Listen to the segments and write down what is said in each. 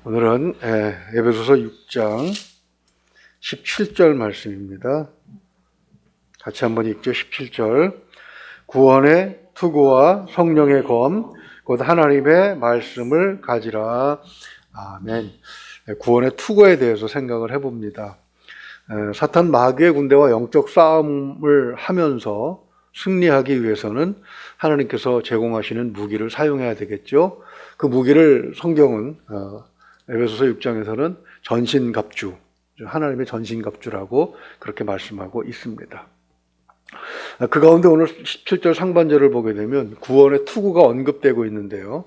오늘은 에베소서 6장 17절 말씀입니다. 같이 한번 읽죠. 17절. 구원의 투구와 성령의 검 곧 하나님의 말씀을 가지라. 아멘. 구원의 투구에 대해서 생각을 해봅니다. 사탄 마귀의 군대와 영적 싸움을 하면서 승리하기 위해서는 하나님께서 제공하시는 무기를 사용해야 되겠죠. 그 무기를 성경은 에베소서 6장에서는 전신갑주, 하나님의 전신갑주라고 그렇게 말씀하고 있습니다. 그 가운데 오늘 17절 상반절을 보게 되면 구원의 투구가 언급되고 있는데요.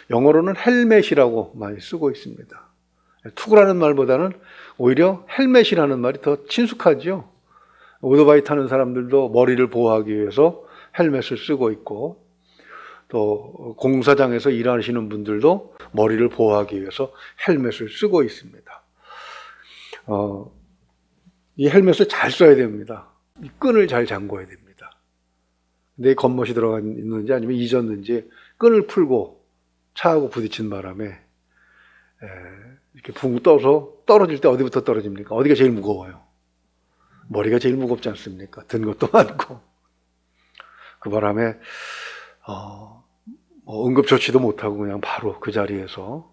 영어로는 헬멧이라고 많이 쓰고 있습니다. 투구라는 말보다는 오히려 헬멧이라는 말이 더 친숙하죠. 오토바이 타는 사람들도 머리를 보호하기 위해서 헬멧을 쓰고 있고, 또 공사장에서 일하시는 분들도 머리를 보호하기 위해서 헬멧을 쓰고 있습니다. 이 헬멧을 잘 써야 됩니다. 이 끈을 잘 잠궈야 됩니다. 근데 겉멋이 들어가 있는지 아니면 잊었는지 끈을 풀고 차하고 부딪힌 바람에 이렇게 붕 떠서 떨어질 때 어디부터 떨어집니까? 어디가 제일 무거워요? 머리가 제일 무겁지 않습니까? 든 것도 많고. 그 바람에 응급처치도 못하고 그냥 바로 그 자리에서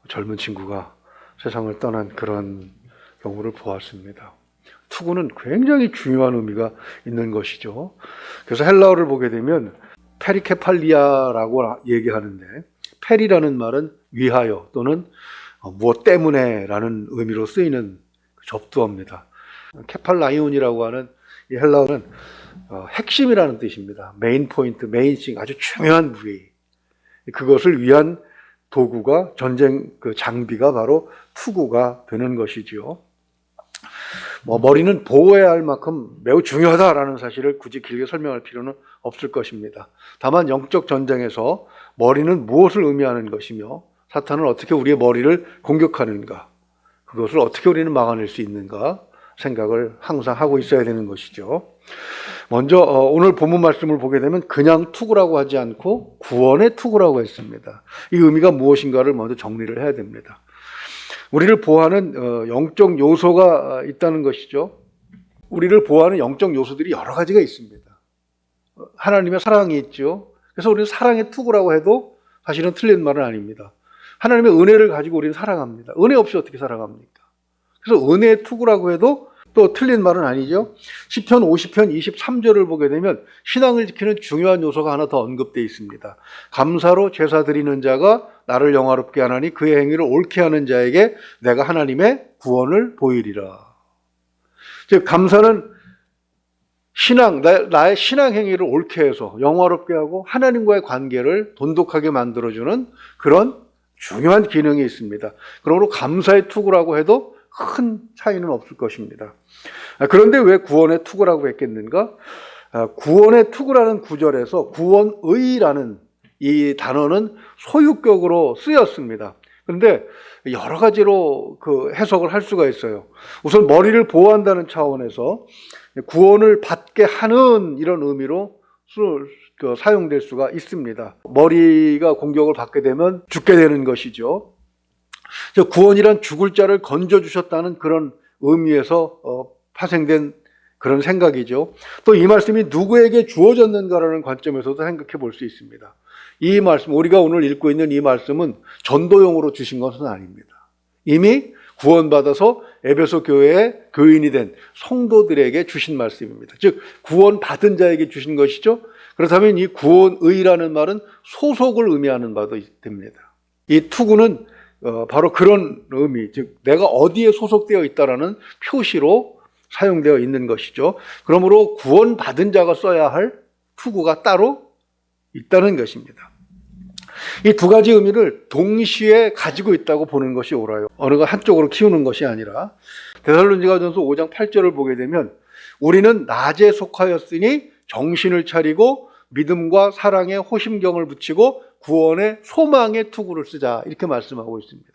젊은 친구가 세상을 떠난 그런 경우를 보았습니다. 투구는 굉장히 중요한 의미가 있는 것이죠. 그래서 헬라어를 보게 되면 페리케팔리아라고 얘기하는데, 페리라는 말은 위하여 또는 무엇 때문에라는 의미로 쓰이는 접두어입니다. 케팔라이온이라고 하는 이 헬라어는 핵심이라는 뜻입니다. 메인 포인트, 메인싱, 아주 중요한 부위. 그것을 위한 도구가, 전쟁 그 장비가 바로 투구가 되는 것이지요. 머리는 보호해야 할 만큼 매우 중요하다라는 사실을 굳이 길게 설명할 필요는 없을 것입니다. 다만 영적 전쟁에서 머리는 무엇을 의미하는 것이며 사탄은 어떻게 우리의 머리를 공격하는가, 그것을 어떻게 우리는 막아낼 수 있는가 생각을 항상 하고 있어야 되는 것이죠. 먼저 오늘 본문 말씀을 보게 되면 그냥 투구라고 하지 않고 구원의 투구라고 했습니다. 이 의미가 무엇인가를 먼저 정리를 해야 됩니다. 우리를 보호하는 영적 요소가 있다는 것이죠. 우리를 보호하는 영적 요소들이 여러 가지가 있습니다. 하나님의 사랑이 있죠. 그래서 우리는 사랑의 투구라고 해도 사실은 틀린 말은 아닙니다. 하나님의 은혜를 가지고 우리는 사랑합니다. 은혜 없이 어떻게 사랑합니까? 그래서 은혜의 투구라고 해도 또 틀린 말은 아니죠. 시편 50편 23절을 보게 되면 신앙을 지키는 중요한 요소가 하나 더 언급되어 있습니다. 감사로 제사 드리는 자가 나를 영화롭게 하나니 그의 행위를 옳게 하는 자에게 내가 하나님의 구원을 보이리라. 즉 감사는 나의 신앙 행위를 옳게 해서 영화롭게 하고 하나님과의 관계를 돈독하게 만들어주는 그런 중요한 기능이 있습니다. 그러므로 감사의 투구라고 해도 큰 차이는 없을 것입니다. 그런데 왜 구원의 투구라고 했겠는가? 구원의 투구라는 구절에서 구원의라는 이 단어는 소유격으로 쓰였습니다. 그런데 여러 가지로 그 해석을 할 수가 있어요. 우선 머리를 보호한다는 차원에서 구원을 받게 하는 이런 의미로 사용될 수가 있습니다. 머리가 공격을 받게 되면 죽게 되는 것이죠. 구원이란 죽을 자를 건져주셨다는 그런 의미에서 파생된 그런 생각이죠. 또 이 말씀이 누구에게 주어졌는가라는 관점에서도 생각해 볼 수 있습니다. 이 말씀, 우리가 오늘 읽고 있는 이 말씀은 전도용으로 주신 것은 아닙니다. 이미 구원받아서 에베소 교회의 교인이 된 성도들에게 주신 말씀입니다. 즉 구원받은 자에게 주신 것이죠. 그렇다면 이 구원의라는 말은 소속을 의미하는 바도 됩니다. 이 투구는 바로 그런 의미, 즉 내가 어디에 소속되어 있다라는 표시로 사용되어 있는 것이죠. 그러므로 구원받은 자가 써야 할 투구가 따로 있다는 것입니다. 이 두 가지 의미를 동시에 가지고 있다고 보는 것이 옳아요. 어느 것 한쪽으로 키우는 것이 아니라 데살로니가전서 5장 8절을 보게 되면 우리는 낮에 속하였으니 정신을 차리고 믿음과 사랑에 호심경을 붙이고 구원의 소망의 투구를 쓰자 이렇게 말씀하고 있습니다.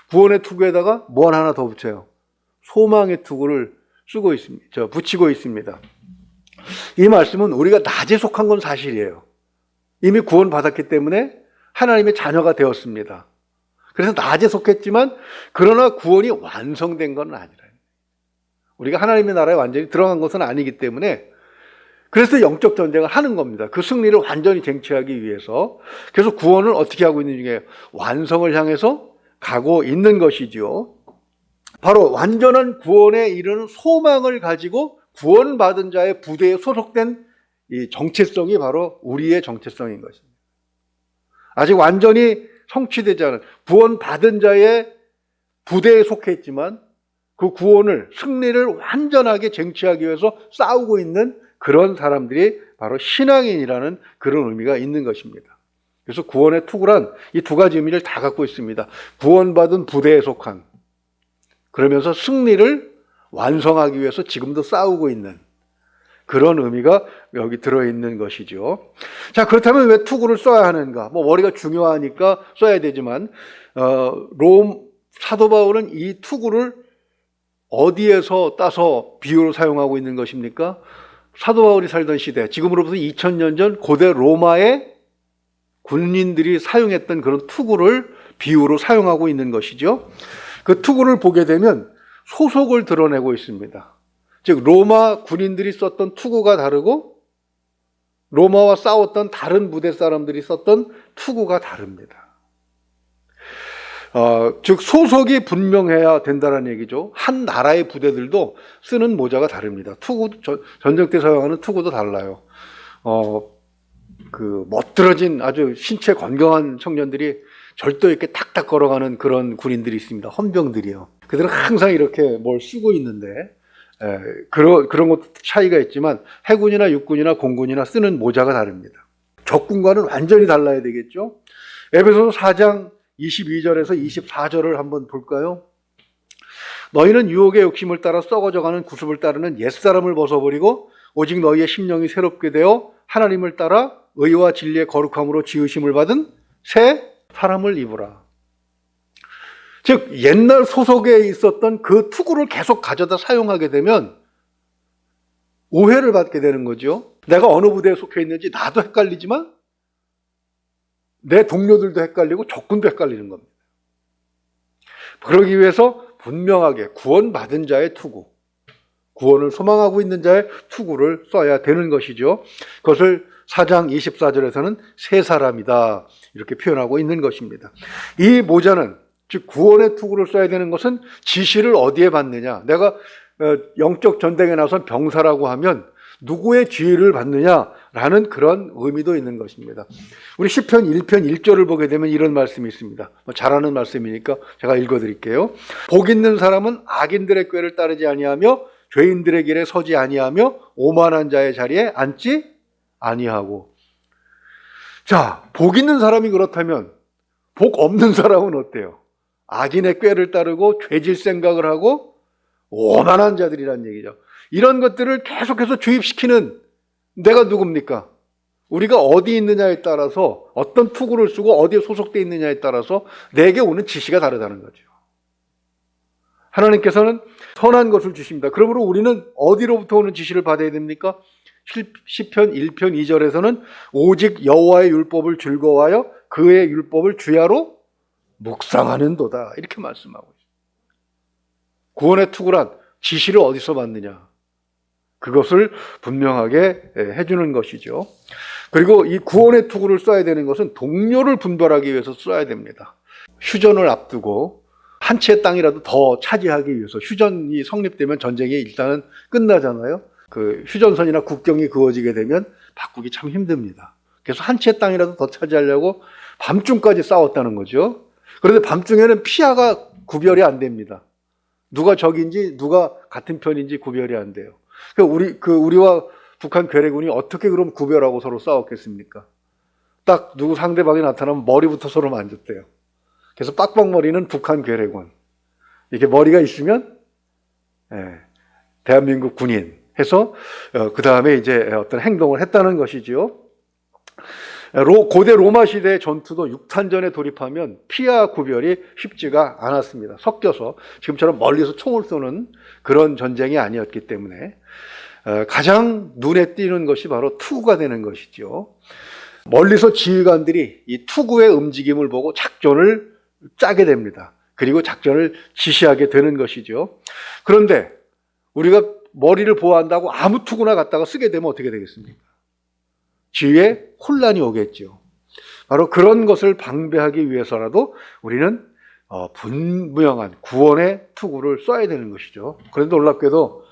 구원의 투구에다가 뭘 하나 더 붙여요. 소망의 투구를 쓰고 있습니다. 붙이고 있습니다. 이 말씀은 우리가 낮에 속한 건 사실이에요. 이미 구원받았기 때문에 하나님의 자녀가 되었습니다. 그래서 낮에 속했지만 그러나 구원이 완성된 건 아니라. 우리가 하나님의 나라에 완전히 들어간 것은 아니기 때문에 그래서 영적 전쟁을 하는 겁니다. 그 승리를 완전히 쟁취하기 위해서. 그래서 구원을 어떻게 하고 있는 중에 완성을 향해서 가고 있는 것이지요. 바로 완전한 구원에 이르는 소망을 가지고 구원받은 자의 부대에 소속된 이 정체성이 바로 우리의 정체성인 것입니다. 아직 완전히 성취되지 않은 구원받은 자의 부대에 속해 있지만 그 구원을, 승리를 완전하게 쟁취하기 위해서 싸우고 있는 그런 사람들이 바로 신앙인이라는 그런 의미가 있는 것입니다. 그래서 구원의 투구란 이 두 가지 의미를 다 갖고 있습니다. 구원받은 부대에 속한, 그러면서 승리를 완성하기 위해서 지금도 싸우고 있는 그런 의미가 여기 들어있는 것이죠. 자, 그렇다면 왜 투구를 써야 하는가? 머리가 중요하니까 써야 되지만 사도 바울은 이 투구를 어디에서 따서 비유로 사용하고 있는 것입니까? 사도 바울이 살던 시대, 지금으로부터 2000년 전 고대 로마의 군인들이 사용했던 그런 투구를 비유로 사용하고 있는 것이죠. 그 투구를 보게 되면 소속을 드러내고 있습니다. 즉 로마 군인들이 썼던 투구가 다르고 로마와 싸웠던 다른 부대 사람들이 썼던 투구가 다릅니다. 즉 소속이 분명해야 된다는 얘기죠. 한 나라의 부대들도 쓰는 모자가 다릅니다. 투구, 전쟁 때 사용하는 투구도 달라요. 멋들어진 아주 신체 건강한 청년들이 절도 있게 탁탁 걸어가는 그런 군인들이 있습니다. 헌병들이요. 그들은 항상 이렇게 뭘 쓰고 있는데 그런 것도 차이가 있지만 해군이나 육군이나 공군이나 쓰는 모자가 다릅니다. 적군과는 완전히 달라야 되겠죠. 에베소서 4장 22절에서 24절을 한번 볼까요? 너희는 유혹의 욕심을 따라 썩어져가는 구습을 따르는 옛사람을 벗어버리고 오직 너희의 심령이 새롭게 되어 하나님을 따라 의와 진리의 거룩함으로 지으심을 받은 새 사람을 입으라. 즉 옛날 소속에 있었던 그 투구를 계속 가져다 사용하게 되면 오해를 받게 되는 거죠. 내가 어느 부대에 속해 있는지 나도 헷갈리지만 내 동료들도 헷갈리고 적군도 헷갈리는 겁니다. 그러기 위해서 분명하게 구원받은 자의 투구, 구원을 소망하고 있는 자의 투구를 써야 되는 것이죠. 그것을 4장 24절에서는 새 사람이다 이렇게 표현하고 있는 것입니다. 이 모자는 즉 구원의 투구를 써야 되는 것은 지시를 어디에 받느냐. 내가 영적 전쟁에 나선 병사라고 하면 누구의 지휘를 받느냐라는 그런 의미도 있는 것입니다. 우리 시편 1편 1절을 보게 되면 이런 말씀이 있습니다. 잘하는 말씀이니까 제가 읽어드릴게요. 복 있는 사람은 악인들의 꾀를 따르지 아니하며 죄인들의 길에 서지 아니하며 오만한 자의 자리에 앉지 아니하고. 자, 복 있는 사람이 그렇다면 복 없는 사람은 어때요? 악인의 꾀를 따르고 죄질 생각을 하고 오만한 자들이란 얘기죠. 이런 것들을 계속해서 주입시키는 내가 누굽니까? 우리가 어디 있느냐에 따라서 어떤 투구를 쓰고 어디에 소속되어 있느냐에 따라서 내게 오는 지시가 다르다는 거죠. 하나님께서는 선한 것을 주십니다. 그러므로 우리는 어디로부터 오는 지시를 받아야 됩니까? 시편 1편 2절에서는 오직 여호와의 율법을 즐거워하여 그의 율법을 주야로 묵상하는도다 이렇게 말씀하고 있습니다. 구원의 투구란 지시를 어디서 받느냐 그것을 분명하게 해주는 것이죠. 그리고 이 구원의 투구를 써야 되는 것은 동료를 분별하기 위해서 써야 됩니다. 휴전을 앞두고 한 채의 땅이라도 더 차지하기 위해서 휴전이 성립되면 전쟁이 일단은 끝나잖아요. 그 휴전선이나 국경이 그어지게 되면 바꾸기 참 힘듭니다. 그래서 한 채의 땅이라도 더 차지하려고 밤중까지 싸웠다는 거죠. 그런데 밤중에는 피하가 구별이 안 됩니다. 누가 적인지 누가 같은 편인지 구별이 안 돼요. 우리와 북한 괴뢰군이 어떻게 그럼 구별하고 서로 싸웠겠습니까? 딱 누구 상대방이 나타나면 머리부터 서로 만졌대요. 그래서 빡빡머리는 북한 괴뢰군. 이렇게 머리가 있으면 대한민국 군인 해서 그 다음에 이제 어떤 행동을 했다는 것이지요. 고대 로마 시대의 전투도 육탄전에 돌입하면 피와 구별이 쉽지가 않았습니다. 섞여서 지금처럼 멀리서 총을 쏘는 그런 전쟁이 아니었기 때문에 가장 눈에 띄는 것이 바로 투구가 되는 것이죠. 멀리서 지휘관들이 이 투구의 움직임을 보고 작전을 짜게 됩니다. 그리고 작전을 지시하게 되는 것이죠. 그런데 우리가 머리를 보호한다고 아무 투구나 갖다가 쓰게 되면 어떻게 되겠습니까? 주위에 혼란이 오겠죠. 바로 그런 것을 방배하기 위해서라도 우리는 분명한 구원의 투구를 써야 되는 것이죠. 그런데 놀랍게도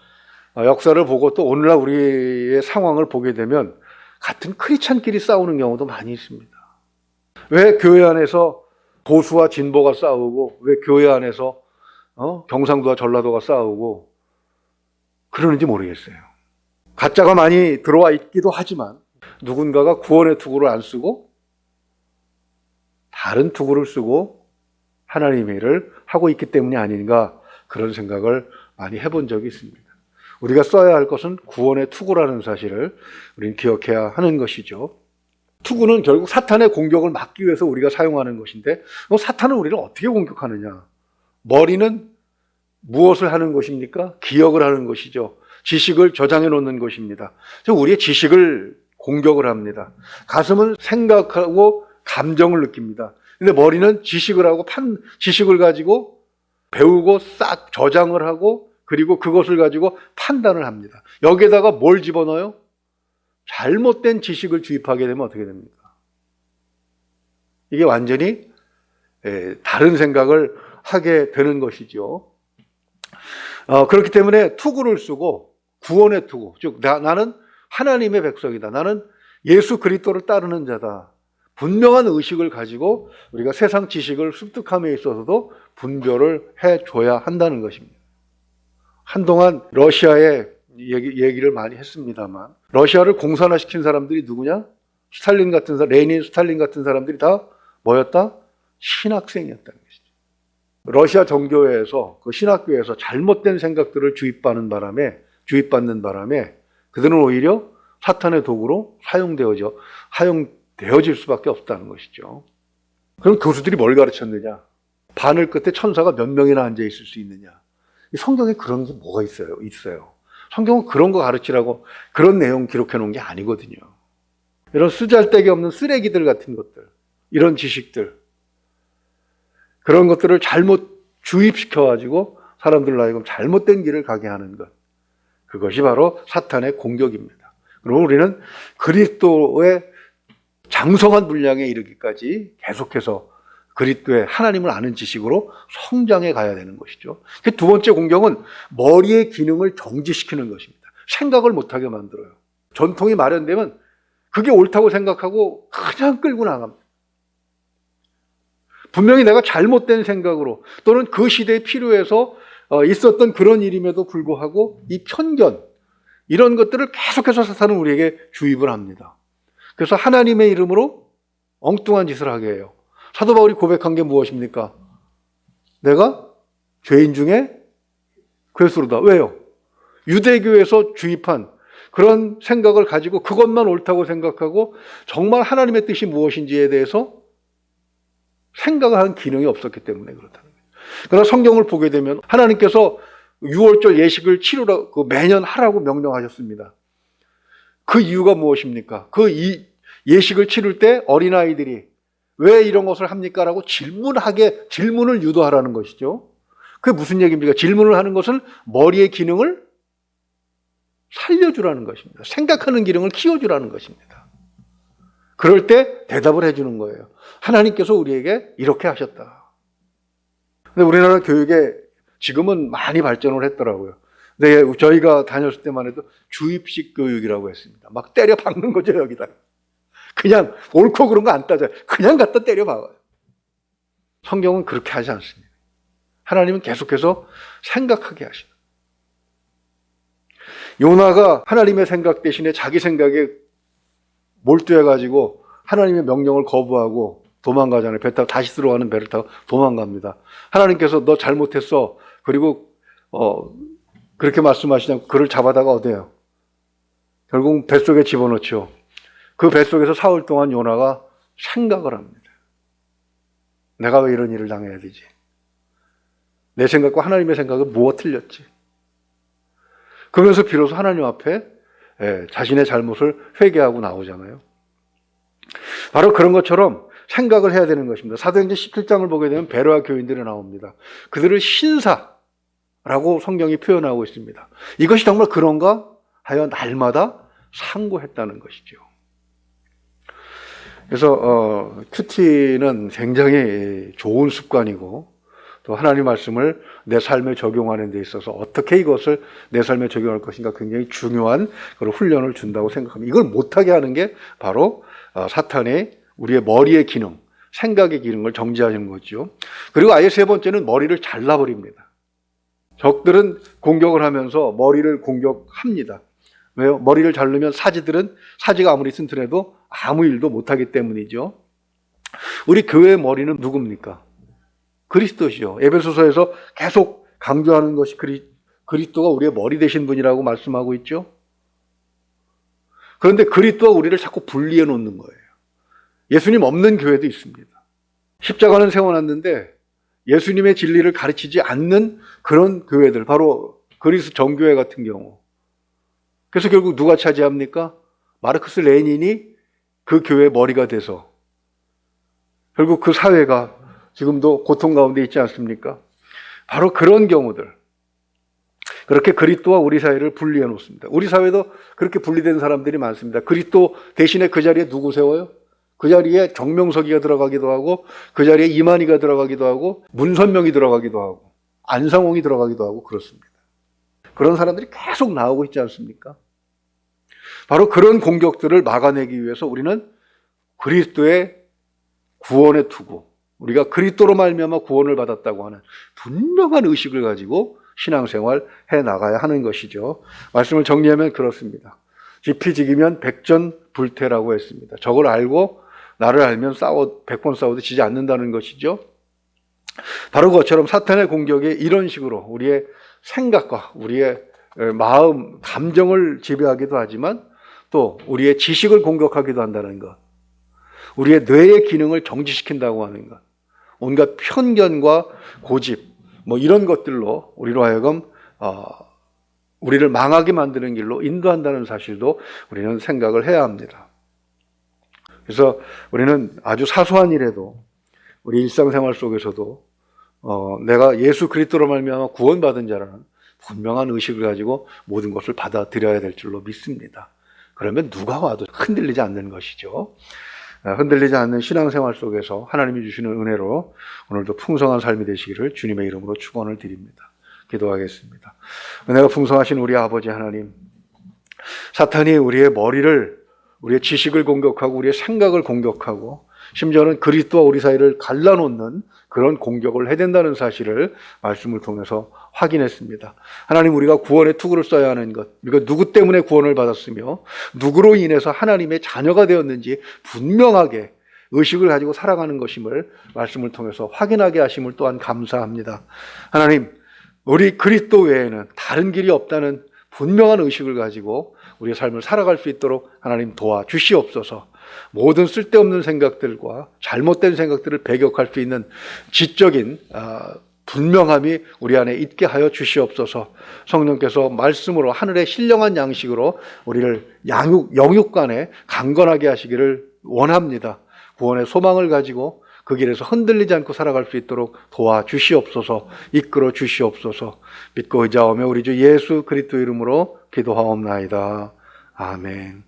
역사를 보고 또 오늘날 우리의 상황을 보게 되면 같은 크리스찬끼리 싸우는 경우도 많이 있습니다. 왜 교회 안에서 보수와 진보가 싸우고, 왜 교회 안에서 경상도와 전라도가 싸우고 그러는지 모르겠어요. 가짜가 많이 들어와 있기도 하지만 누군가가 구원의 투구를 안 쓰고 다른 투구를 쓰고 하나님의 일을 하고 있기 때문이 아닌가, 그런 생각을 많이 해본 적이 있습니다. 우리가 써야 할 것은 구원의 투구라는 사실을 우리는 기억해야 하는 것이죠. 투구는 결국 사탄의 공격을 막기 위해서 우리가 사용하는 것인데, 사탄은 우리를 어떻게 공격하느냐? 머리는 무엇을 하는 것입니까? 기억을 하는 것이죠. 지식을 저장해 놓는 것입니다. 우리의 지식을 공격을 합니다. 가슴은 생각하고 감정을 느낍니다. 근데 머리는 지식을 하고 지식을 가지고 배우고 싹 저장을 하고, 그리고 그것을 가지고 판단을 합니다. 여기에다가 뭘 집어넣어요? 잘못된 지식을 주입하게 되면 어떻게 됩니까? 이게 완전히 다른 생각을 하게 되는 것이죠. 그렇기 때문에 투구를 쓰고, 구원의 투구, 즉 나는 하나님의 백성이다, 나는 예수 그리스도를 따르는 자다, 분명한 의식을 가지고 우리가 세상 지식을 습득함에 있어서도 분별을 해줘야 한다는 것입니다. 한동안 러시아의 얘기를 많이 했습니다만, 러시아를 공산화시킨 사람들이 누구냐? 스탈린 같은 사람, 레닌, 스탈린 같은 사람들이 다 뭐였다? 신학생이었다는 것이죠. 러시아 정교회에서, 그 신학교에서 잘못된 생각들을 주입받는 바람에 그들은 오히려 사탄의 도구로 사용되어질 수밖에 없다는 것이죠. 그럼 교수들이 뭘 가르쳤느냐? 바늘 끝에 천사가 몇 명이나 앉아 있을 수 있느냐? 성경에 그런 게 뭐가 있어요? 성경은 그런 거 가르치라고 그런 내용 기록해 놓은 게 아니거든요. 이런 쓰잘데기 없는 쓰레기들 같은 것들, 이런 지식들, 그런 것들을 잘못 주입시켜가지고 사람들로 하여금 잘못된 길을 가게 하는 것, 그것이 바로 사탄의 공격입니다. 그리고 우리는 그리스도의 장성한 분량에 이르기까지 계속해서 그리스도의 하나님을 아는 지식으로 성장해 가야 되는 것이죠. 두 번째 공격은 머리의 기능을 정지시키는 것입니다. 생각을 못하게 만들어요. 전통이 마련되면 그게 옳다고 생각하고 그냥 끌고 나갑니다. 분명히 내가 잘못된 생각으로, 또는 그 시대에 필요해서 있었던 그런 일임에도 불구하고 이 편견, 이런 것들을 계속해서 사탄은 우리에게 주입을 합니다. 그래서 하나님의 이름으로 엉뚱한 짓을 하게 해요. 사도 바울이 고백한 게 무엇입니까? 내가 죄인 중에 괴수로다. 왜요? 유대교에서 주입한 그런 생각을 가지고 그것만 옳다고 생각하고 정말 하나님의 뜻이 무엇인지에 대해서 생각을 하는 기능이 없었기 때문에 그렇다는 거예요. 그러나 성경을 보게 되면 하나님께서 6월절 예식을 매년 하라고 명령하셨습니다. 그 이유가 무엇입니까? 예식을 치를 때 어린아이들이 왜 이런 것을 합니까? 라고 질문을 유도하라는 것이죠. 그게 무슨 얘기입니까? 질문을 하는 것은 머리의 기능을 살려주라는 것입니다. 생각하는 기능을 키워주라는 것입니다. 그럴 때 대답을 해주는 거예요. 하나님께서 우리에게 이렇게 하셨다. 근데 우리나라 교육에 지금은 많이 발전을 했더라고요. 근데 저희가 다녔을 때만 해도 주입식 교육이라고 했습니다. 막 때려 박는 거죠, 여기다. 그냥 옳고 그런 거 안 따져요. 그냥 갖다 때려 박아요. 성경은 그렇게 하지 않습니다. 하나님은 계속해서 생각하게 하시다. 요나가 하나님의 생각 대신에 자기 생각에 몰두해가지고 하나님의 명령을 거부하고 도망가잖아요. 배 타고 다시 들어가는 배를 타고 도망갑니다. 하나님께서 너 잘못했어. 그리고 그렇게 말씀하시냐고 그를 잡아다가 어디에요? 결국 뱃속에 집어넣죠. 그 뱃속에서 사흘 동안 요나가 생각을 합니다. 내가 왜 이런 일을 당해야 되지? 내 생각과 하나님의 생각은 뭐가 틀렸지? 그러면서 비로소 하나님 앞에 자신의 잘못을 회개하고 나오잖아요. 바로 그런 것처럼 생각을 해야 되는 것입니다. 사도행전 17장을 보게 되면 베로아 교인들이 나옵니다. 그들을 신사라고 성경이 표현하고 있습니다. 이것이 정말 그런가 하여 날마다 상고했다는 것이죠. 그래서 큐티는 굉장히 좋은 습관이고 또 하나님 말씀을 내 삶에 적용하는 데 있어서 어떻게 이것을 내 삶에 적용할 것인가 굉장히 중요한 그런 훈련을 준다고 생각합니다. 이걸 못하게 하는 게 바로 사탄이 우리의 머리의 기능, 생각의 기능을 정지하는 거죠. 그리고 아예 세 번째는 머리를 잘라버립니다. 적들은 공격을 하면서 머리를 공격합니다. 왜요? 머리를 자르면 사지가 아무리 튼튼해도 아무 일도 못하기 때문이죠. 우리 교회의 머리는 누굽니까? 그리스도시죠. 에베소서에서 계속 강조하는 것이 그리스도가 우리의 머리 되신 분이라고 말씀하고 있죠. 그런데 그리스도와 우리를 자꾸 분리해 놓는 거예요. 예수님 없는 교회도 있습니다. 십자가는 세워놨는데 예수님의 진리를 가르치지 않는 그런 교회들, 바로 그리스 정교회 같은 경우. 그래서 결국 누가 차지합니까? 마르크스 레닌이 그 교회의 머리가 돼서 결국 그 사회가 지금도 고통 가운데 있지 않습니까? 바로 그런 경우들. 그렇게 그리스도와 우리 사회를 분리해 놓습니다. 우리 사회도 그렇게 분리된 사람들이 많습니다. 그리스도 대신에 그 자리에 누구 세워요? 그 자리에 정명석이가 들어가기도 하고 그 자리에 이만희가 들어가기도 하고 문선명이 들어가기도 하고 안상홍이 들어가기도 하고 그렇습니다. 그런 사람들이 계속 나오고 있지 않습니까? 바로 그런 공격들을 막아내기 위해서 우리는 그리스도의 구원의 투구, 우리가 그리스도로 말미암아 구원을 받았다고 하는 분명한 의식을 가지고 신앙생활 해 나가야 하는 것이죠. 말씀을 정리하면 그렇습니다. 지피지기면 백전불태라고 했습니다. 저걸 알고 나를 알면 100번 싸워도 지지 않는다는 것이죠. 바로 그것처럼 사탄의 공격이 이런 식으로 우리의 생각과 우리의 마음, 감정을 지배하기도 하지만 또 우리의 지식을 공격하기도 한다는 것, 우리의 뇌의 기능을 정지시킨다고 하는 것, 온갖 편견과 고집, 이런 것들로 우리로 하여금 우리를 망하게 만드는 길로 인도한다는 사실도 우리는 생각을 해야 합니다. 그래서 우리는 아주 사소한 일에도 우리 일상생활 속에서도 내가 예수 그리스도로 말미암아 구원받은 자라는 분명한 의식을 가지고 모든 것을 받아들여야 될 줄로 믿습니다. 그러면 누가 와도 흔들리지 않는 것이죠. 흔들리지 않는 신앙생활 속에서 하나님이 주시는 은혜로 오늘도 풍성한 삶이 되시기를 주님의 이름으로 축원을 드립니다. 기도하겠습니다. 은혜가 풍성하신 우리 아버지 하나님, 사탄이 우리의 머리를, 우리의 지식을 공격하고 우리의 생각을 공격하고 심지어는 그리스도와 우리 사이를 갈라놓는 그런 공격을 해댄다는 사실을 말씀을 통해서 확인했습니다. 하나님, 우리가 구원의 투구를 써야 하는 것, 우리가 누구 때문에 구원을 받았으며 누구로 인해서 하나님의 자녀가 되었는지 분명하게 의식을 가지고 살아가는 것임을 말씀을 통해서 확인하게 하심을 또한 감사합니다. 하나님, 우리 그리스도 외에는 다른 길이 없다는 분명한 의식을 가지고 우리의 삶을 살아갈 수 있도록 하나님 도와주시옵소서. 모든 쓸데없는 생각들과 잘못된 생각들을 배격할 수 있는 지적인 분명함이 우리 안에 있게 하여 주시옵소서. 성령께서 말씀으로 하늘의 신령한 양식으로 우리를 영육간에 강건하게 하시기를 원합니다. 구원의 소망을 가지고 그 길에서 흔들리지 않고 살아갈 수 있도록 도와주시옵소서. 이끌어 주시옵소서. 믿고 의지하오며 우리 주 예수 그리스도 이름으로 기도하옵나이다. 아멘.